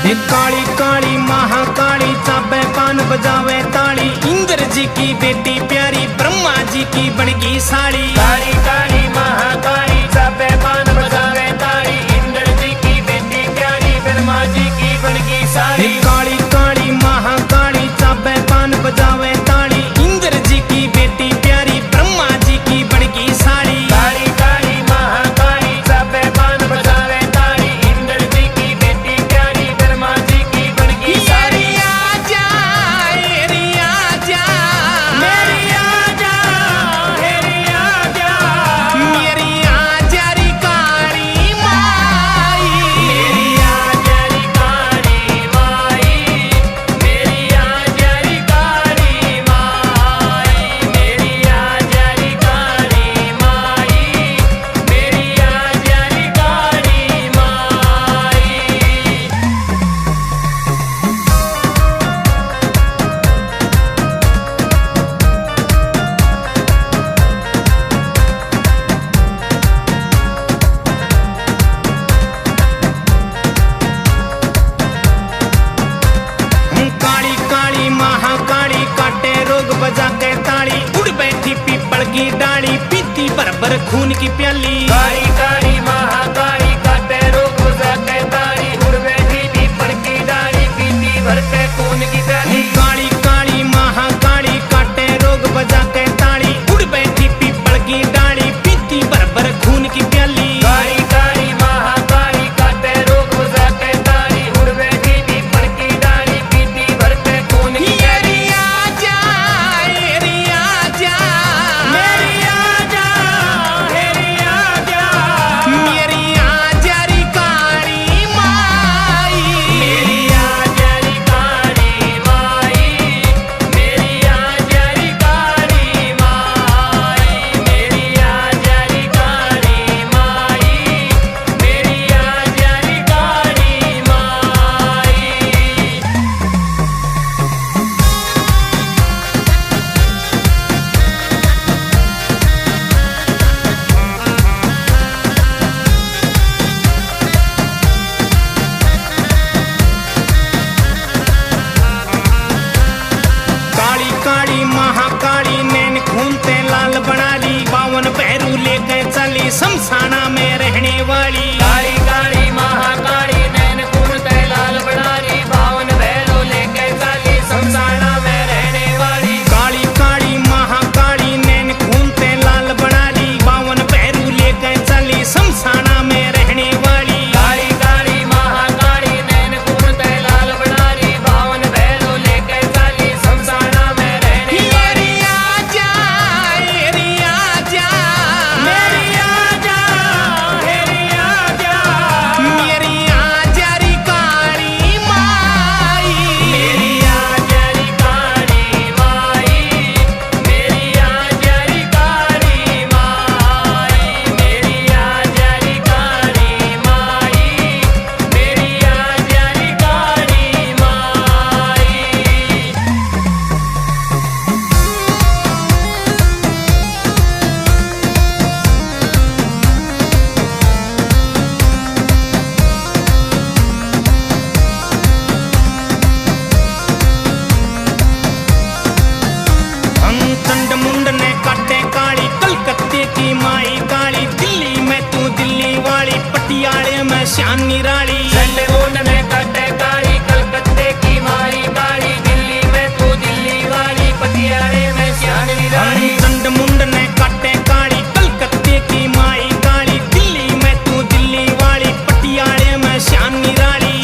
काली काली महाकाली चाबे पान बजावे ताली, इंद्र जी की बेटी प्यारी ब्रह्मा जी की बनगी साड़ी। काली काली महाकाली चाबे पान बजावे ताली, इंद्र जी की बेटी प्यारी ब्रह्मा जी की बनगी साड़ी। काली काली महाकाली चाबे पान बजावे ताली, इंद्र जी की बेटी प्यारी ब्रह्मा जी की बनगी साड़ी। काली काली महाकाली चाबे पान बजावे ताली, इंद्र जी की बेटी प्यारी ब्रह्मा जी की बनगी साड़ी। बजा के ताली, उड़ बैठी पीपल की डाली, पीती भर भर खून की प्याली। काली काली महाकाली काटे रोग बजा के ताली, उड़ बैठी पीपल की डाली, पीती भर के खून की प्याली। काली काली महाकाली काटे रोग बजा के ताली, उड़ बैठी पीपल की डाली, पीती भर भर खून की प्याली। काली काली महाकाली काटे रोग बजा के ताली, उड़ बैठी पीपल की डाली, पीती भर के खून की प्याली। महाकाली नैन खून ते लाल बना ली, 52 पैरू लेके चली शमशाना में रहने वाली। काली काली महाकाली नैन खून ते लाल बना ली, 52 पैरू लेके चली शमशाना में रहने वाली। काली काली महाकाली नैन खून ते लाल बना ली, 52 पैरू लेके चली शमशाना में रहने वाली। काली काली महाकाली नैन खून ते लाल बना ली, 52 पैरू लेके चली शमशाना में रहने वाली। श्यान निराली ने काटे काली, कलकत्ते की मारी काली, दिल्ली में तू दिल्ली वाली, पटियाले में श्यान निराली। चंड मुंड ने काटे काली, कलकत्ते की माई काली, दिल्ली में तू दिल्ली वाली, पटियाले में श्यान निराली।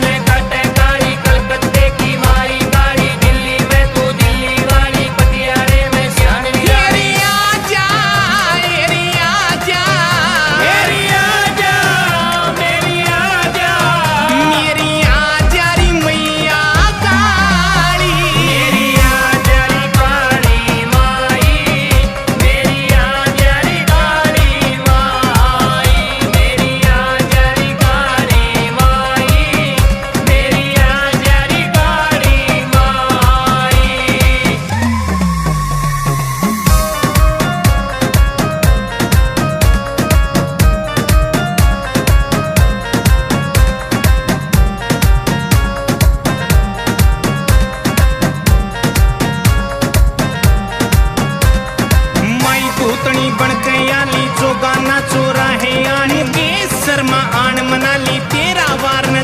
ने काटे काली, कलकत्ते की मारी काली, दिल्ली में तू दिल्ली वाली, पटियाले में श्यान निराली।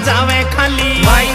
जावे खाली माई